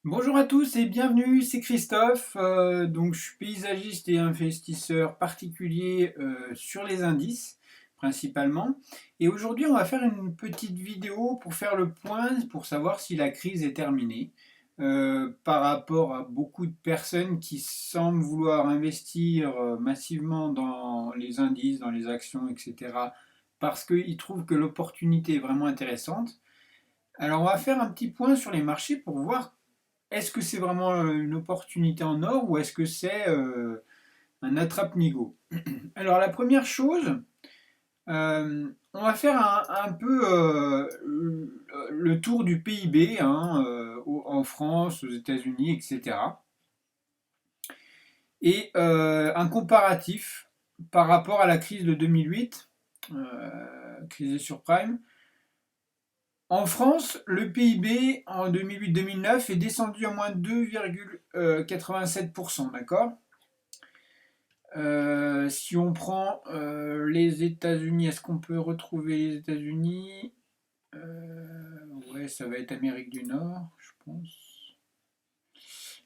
Bonjour à tous et bienvenue, c'est Christophe. Donc je suis paysagiste et investisseur particulier sur les indices principalement. Et aujourd'hui on va faire une petite vidéo pour faire le point, pour savoir si la crise est terminée. Par rapport à beaucoup de personnes qui semblent vouloir investir massivement dans les indices, dans les actions, etc. Parce qu'ils trouvent que l'opportunité est vraiment intéressante. Alors on va faire un petit point sur les marchés pour voir est-ce que c'est vraiment une opportunité en or ou est-ce que c'est un attrape-nigo? Alors la première chose, on va faire un peu le tour du PIB hein, en France, aux États-Unis, etc. Et un comparatif par rapport à la crise de 2008, crise des subprimes. En France, le PIB en 2008-2009 est descendu à moins 2,87%, d'accord? Si on prend les États-Unis, est-ce qu'on peut retrouver les États-Unis? Ouais, ça va être Amérique du Nord, je pense.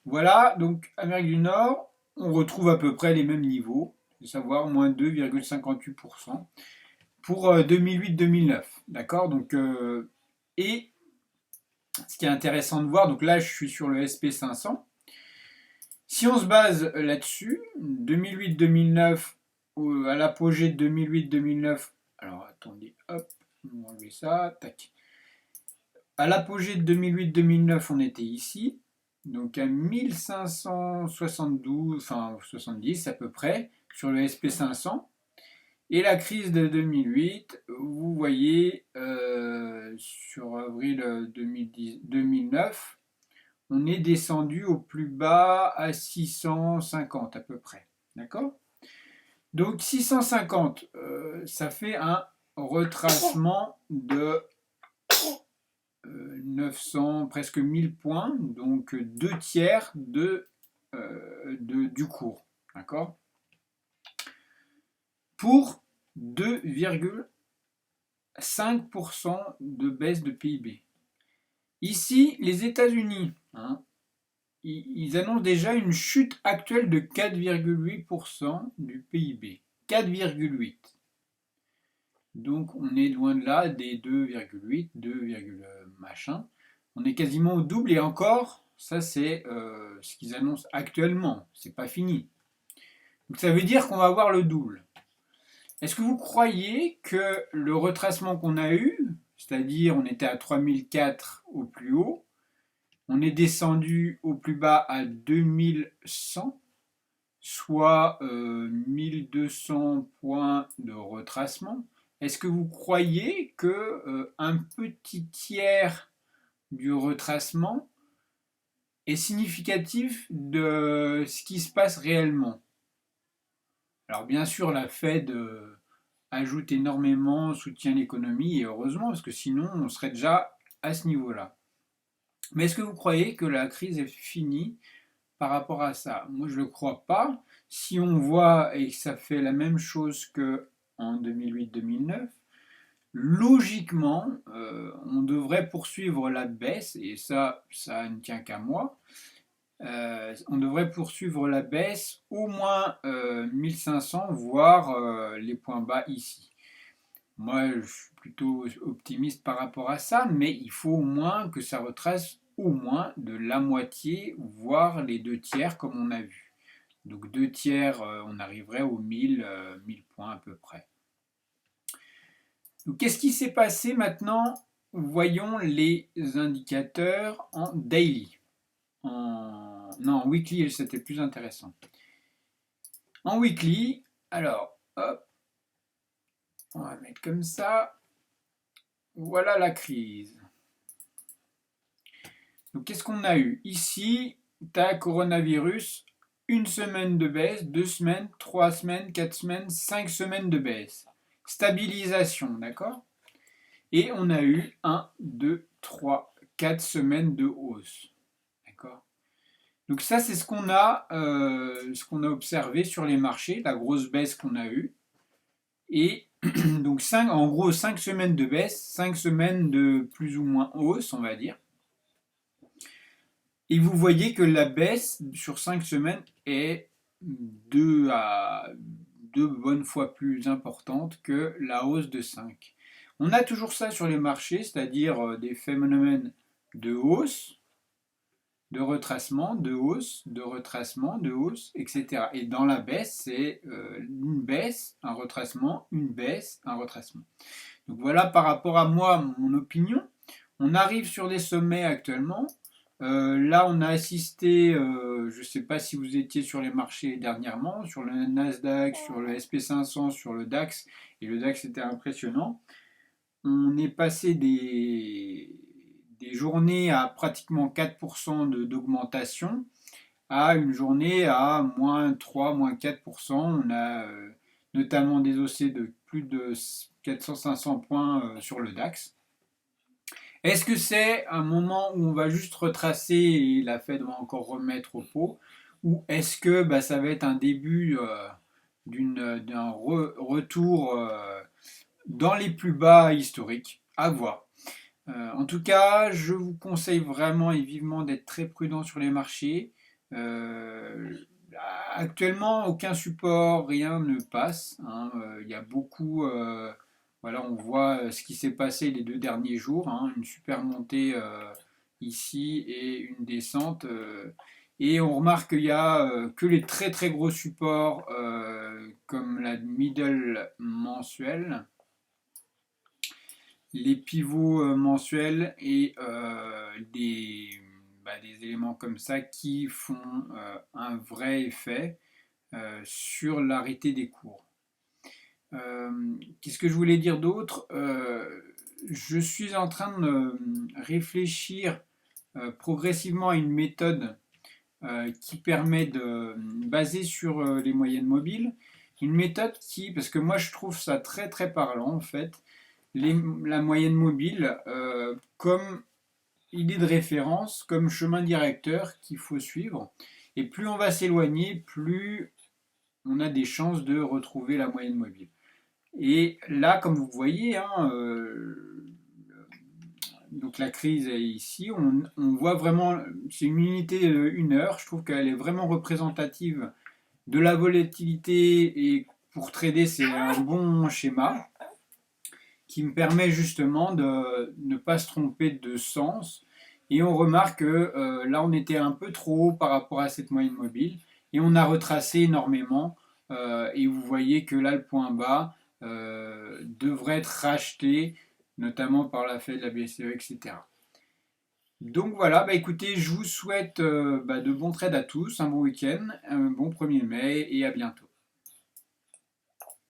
Voilà, donc Amérique du Nord, on retrouve à peu près les mêmes niveaux, à savoir moins 2,58% pour 2008-2009, d'accord? Donc, et ce qui est intéressant de voir, donc là je suis sur le SP 500. Si on se base là-dessus, 2008-2009, à l'apogée de 2008-2009, alors attendez, hop, on va enlever ça, tac. À l'apogée de 2008-2009, on était ici, donc à 1572, enfin 70 à peu près, sur le SP 500. Et la crise de 2008, vous voyez, sur avril 2009, on est descendu au plus bas à 650 à peu près. D'accord? Donc 650, ça fait un retracement de 900, presque 1000 points, donc 2 tiers du cours. D'accord? Pour 2,5% de baisse de PIB. Ici, les États-Unis, hein, ils annoncent déjà une chute actuelle de 4,8% du PIB. 4,8. Donc on est loin de là des 2,8, 2, machin. On est quasiment au double et encore, ça c'est ce qu'ils annoncent actuellement. C'est pas fini. Donc ça veut dire qu'on va avoir le double. Est-ce que vous croyez que le retracement qu'on a eu, c'est-à-dire on était à 3004 au plus haut, on est descendu au plus bas à 2100, soit 1200 points de retracement. Est-ce que vous croyez que un petit tiers du retracement est significatif de ce qui se passe réellement? Alors bien sûr, la Fed ajoute énormément, soutient l'économie, et heureusement, parce que sinon on serait déjà à ce niveau-là. Mais est-ce que vous croyez que la crise est finie par rapport à ça? Moi, je ne le crois pas. Si on voit, et que ça fait la même chose qu'en 2008-2009, logiquement, on devrait poursuivre la baisse, et ça ne tient qu'à moi. On devrait poursuivre la baisse au moins 1500, voire les points bas ici. Moi, je suis plutôt optimiste par rapport à ça, mais il faut au moins que ça retrace au moins de la moitié, voire les 2 tiers comme on a vu. Donc 2 tiers, on arriverait aux 1000 points à peu près. Donc qu'est-ce qui s'est passé maintenant? Voyons les indicateurs en daily. Non, en weekly, c'était plus intéressant. En weekly, alors, hop, on va mettre comme ça. Voilà la crise. Donc qu'est-ce qu'on a eu? Ici, t'as coronavirus, une semaine de baisse, 2 semaines, 3 semaines, 4 semaines, 5 semaines de baisse. Stabilisation, d'accord? Et on a eu 1, 2, 3, 4 semaines de hausse. D'accord? Donc ça, c'est ce qu'on a observé sur les marchés, la grosse baisse qu'on a eue. Et donc en gros 5 semaines de baisse, 5 semaines de plus ou moins hausse, on va dire. Et vous voyez que la baisse sur 5 semaines est deux bonnes fois plus importante que la hausse de 5. On a toujours ça sur les marchés, c'est-à-dire des phénomènes de hausse, de retracement, de hausse, de retracement, de hausse, etc. Et dans la baisse, c'est une baisse, un retracement, une baisse, un retracement. Donc voilà par rapport à moi, mon opinion. On arrive sur des sommets actuellement. Là, on a assisté, je ne sais pas si vous étiez sur les marchés dernièrement, sur le Nasdaq, sur le SP500, sur le DAX, et le DAX était impressionnant. On est passé des journées à pratiquement 4% d'augmentation à une journée à moins 3, moins 4%. On a notamment désossé de plus de 400-500 points sur le DAX. Est-ce que c'est un moment où on va juste retracer et la Fed va encore remettre au pot? Ou est-ce que ça va être un début d'un retour dans les plus bas historiques? À voir. En tout cas, je vous conseille vraiment et vivement d'être très prudent sur les marchés. Euh, Actuellement, aucun support, rien ne passe, hein. Il y a beaucoup, voilà, on voit ce qui s'est passé les 2 derniers jours, hein, une super montée ici et une descente. Et on remarque qu'il n'y a que les très très gros supports comme la middle mensuelle, les pivots mensuels et des éléments comme ça qui font un vrai effet sur l'arrêté des cours. Qu'est-ce que je voulais dire d'autre? Je suis en train de réfléchir progressivement à une méthode qui permet de baser sur les moyennes mobiles. Une méthode qui, parce que moi je trouve ça très très parlant en fait, la moyenne mobile comme idée de référence, comme chemin directeur qu'il faut suivre. Et plus on va s'éloigner, plus on a des chances de retrouver la moyenne mobile. Et là, comme vous voyez, hein, donc la crise est ici, on voit vraiment, c'est une unité de 1 heure, je trouve qu'elle est vraiment représentative de la volatilité et pour trader, c'est un bon schéma qui me permet justement de ne pas se tromper de sens. Et on remarque que là, on était un peu trop haut par rapport à cette moyenne mobile et on a retracé énormément. Et vous voyez que là, le point bas devrait être racheté, notamment par la Fed, la BCE, etc. Donc voilà, écoutez, je vous souhaite de bons trades à tous, un bon week-end, un bon 1er mai et à bientôt.